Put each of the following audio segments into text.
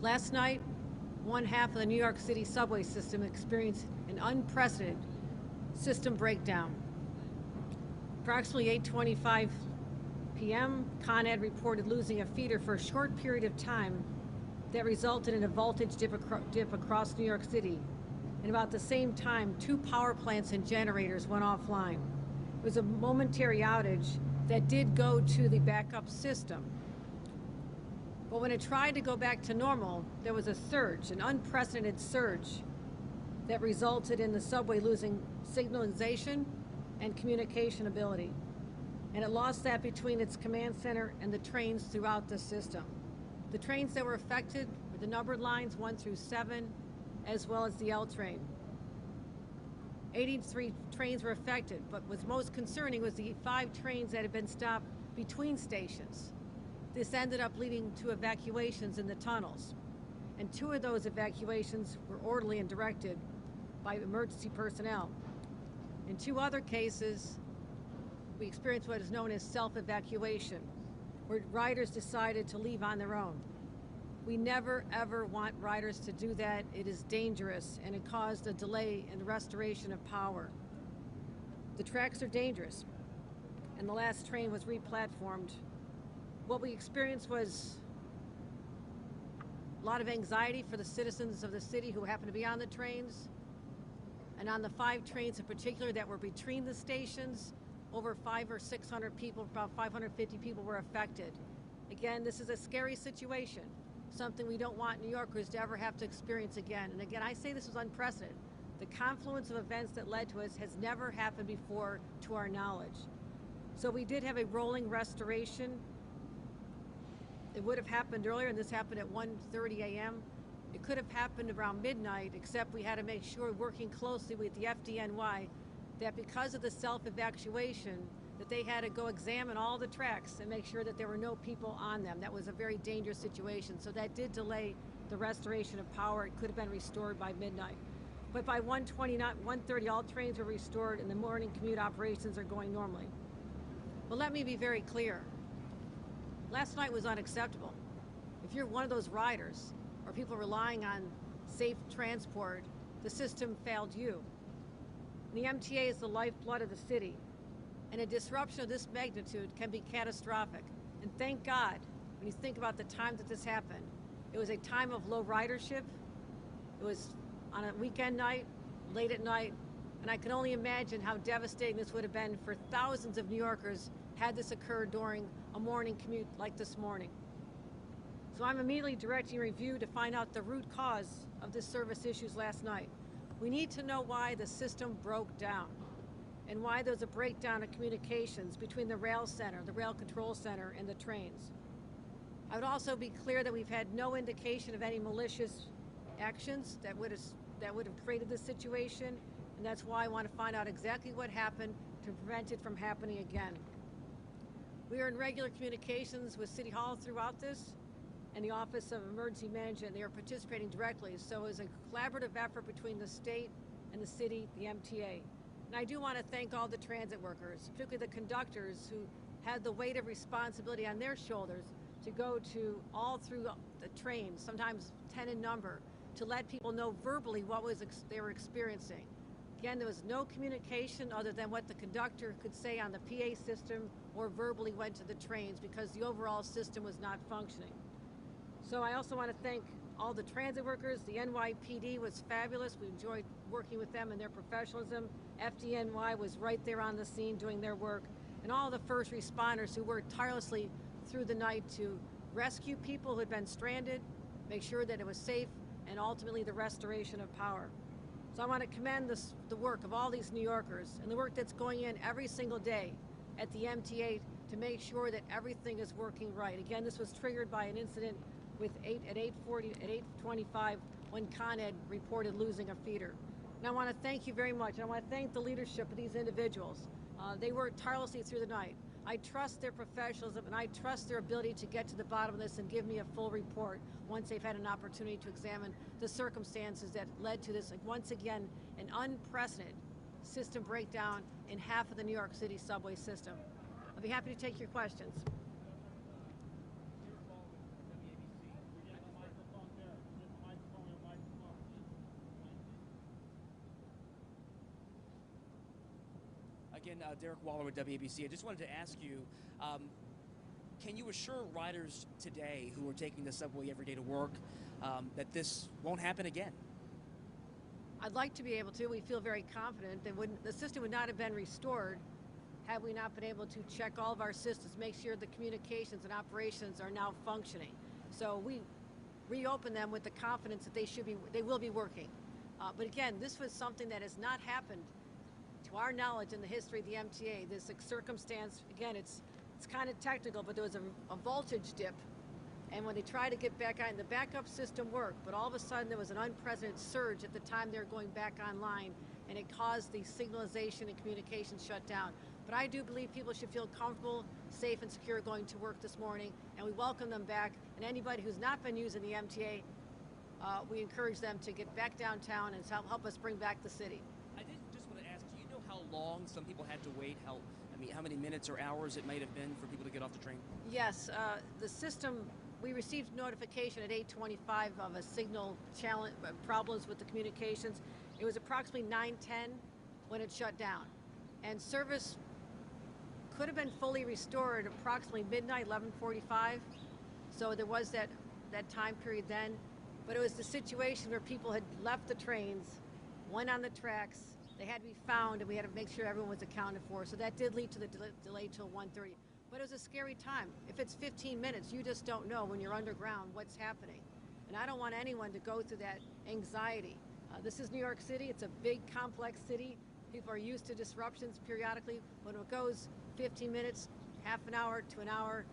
Last night, one half of the New York City subway system experienced an unprecedented system breakdown. Approximately 8:25 p.m., Con Ed reported losing a feeder for a short period of time that resulted in a voltage dip across New York City. And about the same time, two power plants and generators went offline. It was a momentary outage that did go to the backup system. But when it tried to go back to normal, there was a surge, an unprecedented surge, that resulted in the subway losing signalization and communication ability. And it lost that between its command center and the trains throughout the system. The trains that were affected were the numbered lines 1 through 7, as well as the L train. 83 trains were affected, but what's most concerning was the 5 trains that had been stopped between stations. This ended up leading to evacuations in the tunnels. And 2 of those evacuations were orderly and directed by emergency personnel. In 2 other cases, we experienced what is known as self-evacuation, where riders decided to leave on their own. We never, ever want riders to do that. It is dangerous, and it caused a delay in the restoration of power. The tracks are dangerous, and the last train was replatformed. What we experienced was a lot of anxiety for the citizens of the city who happened to be on the trains. And on the 5 trains in particular that were between the stations, over 500 or 600 people, about 550 people were affected. Again, this is a scary situation, something we don't want New Yorkers to ever have to experience again. And again, I say this was unprecedented. The confluence of events that led to us has never happened before to our knowledge. So we did have a rolling restoration. It would have happened earlier, and this happened at 1:30 a.m. It could have happened around midnight, except we had to make sure, working closely with the FDNY, that because of the self-evacuation, that they had to go examine all the tracks and make sure that there were no people on them. That was a very dangerous situation. So that did delay the restoration of power. It could have been restored by midnight. But by 1:30, all trains were restored and the morning commute operations are going normally. But let me be very clear. Last night was unacceptable. If you're one of those riders or people relying on safe transport, the system failed you. The MTA is the lifeblood of the city, and a disruption of this magnitude can be catastrophic. And thank God, when you think about the time that this happened, it was a time of low ridership. It was on a weekend night, late at night, and I can only imagine how devastating this would have been for thousands of New Yorkers had this occurred during a morning commute like this morning. So I'm immediately directing a review to find out the root cause of this service issues last night. We need to know why the system broke down and why there was a breakdown of communications between the rail center, the rail control center, and the trains. I would also be clear that we've had no indication of any malicious actions that would have created this situation, and that's why I want to find out exactly what happened to prevent it from happening again. We are in regular communications with City Hall throughout this and the Office of Emergency Management. They are participating directly. So it was a collaborative effort between the state and the city, the MTA. And I do want to thank all the transit workers, particularly the conductors who had the weight of responsibility on their shoulders to go to all through the trains, sometimes 10 in number, to let people know verbally what they were experiencing. Again, there was no communication other than what the conductor could say on the PA system or verbally went to the trains because the overall system was not functioning. So I also want to thank all the transit workers. The NYPD was fabulous. We enjoyed working with them and their professionalism. FDNY was right there on the scene doing their work. And all the first responders who worked tirelessly through the night to rescue people who had been stranded, make sure that it was safe, and ultimately the restoration of power. So I want to commend the work of all these New Yorkers and the work that's going in every single day at the MTA to make sure that everything is working right. Again, this was triggered by an incident at 8:25 when Con Ed reported losing a feeder. And I want to thank you very much. And I want to thank the leadership of these individuals. They worked tirelessly through the night. I trust their professionalism and I trust their ability to get to the bottom of this and give me a full report once they've had an opportunity to examine the circumstances that led to this, once again, an unprecedented system breakdown in half of the New York City subway system. I'll be happy to take your questions. again, Derek Waller with WABC. I just wanted to ask you, can you assure riders today who are taking the subway every day to work that this won't happen again? I'd like to be able to. We feel very confident that the system would not have been restored had we not been able to check all of our systems, make sure the communications and operations are now functioning. So we reopen them with the confidence that they will be working. But again, this was something that has not happened to our knowledge in the history of the MTA. This circumstance, again, it's kind of technical, but there was a voltage dip. And when they tried to get back on, the backup system worked, but all of a sudden there was an unprecedented surge at the time they were going back online, and it caused the signalization and communication shut down. But I do believe people should feel comfortable, safe, and secure going to work this morning, and we welcome them back. And anybody who's not been using the MTA, we encourage them to get back downtown and help us bring back the city. I did just want to ask, do you know how long some people had to wait? How many minutes or hours it might have been for people to get off the train? Yes, the system, we received notification at 8:25 of a signal challenge, problems with the communications. It was approximately 9:10 when it shut down. And service could have been fully restored approximately midnight, 11:45. So there was that time period then. But it was the situation where people had left the trains, went on the tracks, they had to be found, and we had to make sure everyone was accounted for. So that did lead to the delay till 1:30. But it was a scary time. If it's 15 minutes, you just don't know when you're underground what's happening. And I don't want anyone to go through that anxiety. This is New York City. It's a big, complex city. People are used to disruptions periodically. When it goes 15 minutes, half an hour to an hour,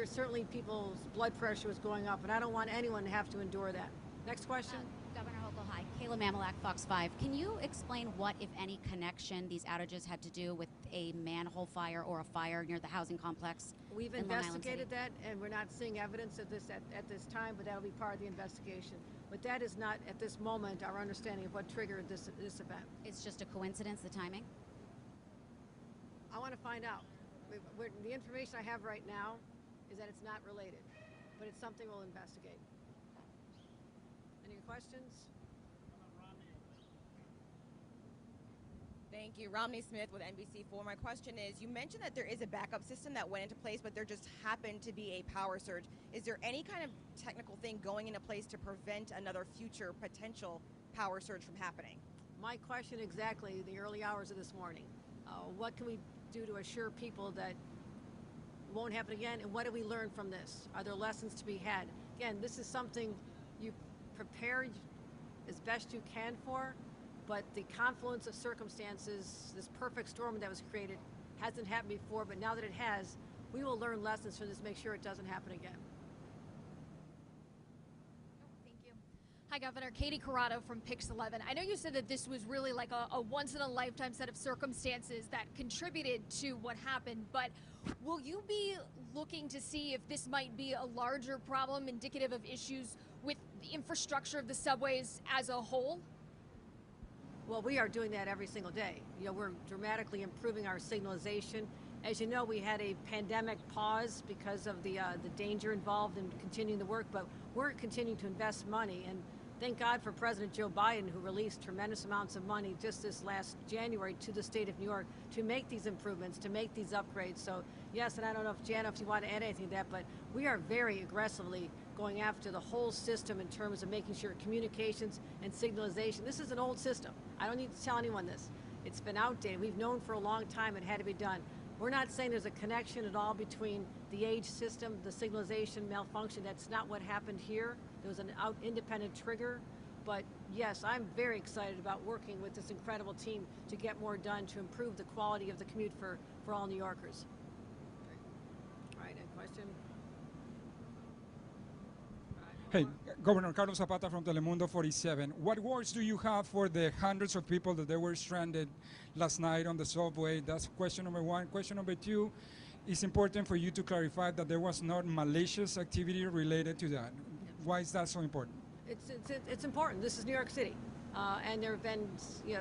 certainly people's blood pressure is going up, and I don't want anyone to have to endure that. Next question. Governor Hochul, hi. Kayla Mamalak, Fox 5. Can you explain what, if any, connection these outages had to do with a manhole fire or a fire near the housing complex? We've investigated that, and we're not seeing evidence of this at this time, but that'll be part of the investigation. But that is not, at this moment, our understanding of what triggered this event. It's just a coincidence, the timing? I want to find out. The information I have right now is that it's not related, but it's something we'll investigate. Any questions? Thank you. Romney Smith with NBC4. My question is, you mentioned that there is a backup system that went into place, but there just happened to be a power surge. Is there any kind of technical thing going into place to prevent another future potential power surge from happening? My question exactly, the early hours of this morning. What can we do to assure people that it won't happen again, and what do we learn from this? Are there lessons to be had? Again, this is something you prepare as best you can for, but the confluence of circumstances, this perfect storm that was created, hasn't happened before, but now that it has, we will learn lessons from this to make sure it doesn't happen again. Thank you. Hi, Governor. Katie Corrado from Pix 11. I know you said that this was really like a once-in-a-lifetime set of circumstances that contributed to what happened, but will you be looking to see if this might be a larger problem indicative of issues with the infrastructure of the subways as a whole? Well, we are doing that every single day. You know, we're dramatically improving our signalization. As you know, we had a pandemic pause because of the danger involved in continuing the work, but we're continuing to invest money. And thank God for President Joe Biden, who released tremendous amounts of money just this last January to the state of New York to make these improvements, to make these upgrades. So yes, and I don't know if Jana, if you want to add anything to that, but we are very aggressively going after the whole system in terms of making sure communications and signalization. This is an old system. I don't need to tell anyone this. It's been outdated. We've known for a long time it had to be done. We're not saying there's a connection at all between the age system, the signalization malfunction. That's not what happened here. There was an independent trigger. But yes, I'm very excited about working with this incredible team to get more done to improve the quality of the commute for all New Yorkers. All right, a question? Hey, Governor Carlos Zapata from Telemundo 47. What words do you have for the hundreds of people that they were stranded last night on the subway? That's question number one. Question number two, it's important for you to clarify that there was not malicious activity related to that. Why is that so important? It's important. This is New York City. And there have been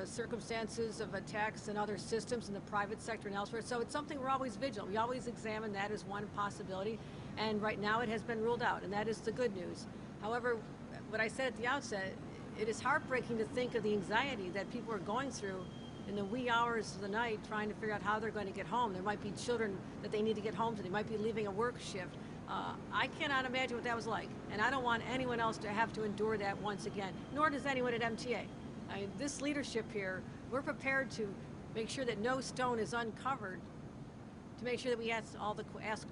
circumstances of attacks in other systems in the private sector and elsewhere. So it's something we're always vigilant. We always examine that as one possibility. And right now it has been ruled out, and that is the good news. However, what I said at the outset, it is heartbreaking to think of the anxiety that people are going through in the wee hours of the night trying to figure out how they're going to get home. There might be children that they need to get home to. They might be leaving a work shift. I cannot imagine what that was like, and I don't want anyone else to have to endure that once again, nor does anyone at MTA. This leadership here, we're prepared to make sure that no stone is uncovered, to make sure that we ask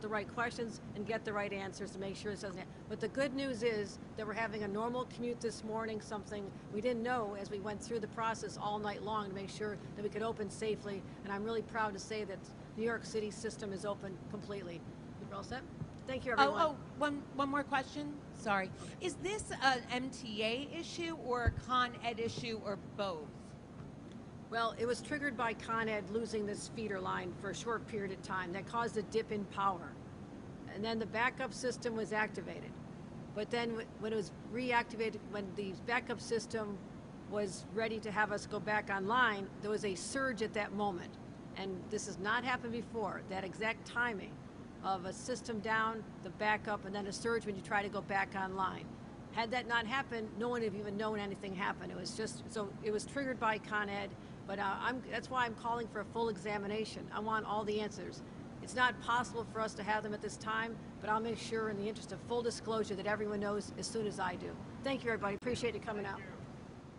the right questions and get the right answers to make sure this doesn't happen. But the good news is that we're having a normal commute this morning, something we didn't know as we went through the process all night long to make sure that we could open safely. And I'm really proud to say that New York City system is open completely. You're all set? Thank you, everyone. One more question. Sorry. Is this an MTA issue or a Con Ed issue or both? Well, it was triggered by Con Ed losing this feeder line for a short period of time. That caused a dip in power. And then the backup system was activated. But then when it was reactivated, when the backup system was ready to have us go back online, there was a surge at that moment. And this has not happened before, that exact timing of a system down, the backup, and then a surge when you try to go back online. Had that not happened, no one would have even known anything happened. It was just, so it was triggered by Con Ed, but that's why I'm calling for a full examination. I want all the answers. It's not possible for us to have them at this time, but I'll make sure in the interest of full disclosure that everyone knows as soon as I do. Thank you, everybody. Appreciate you coming out.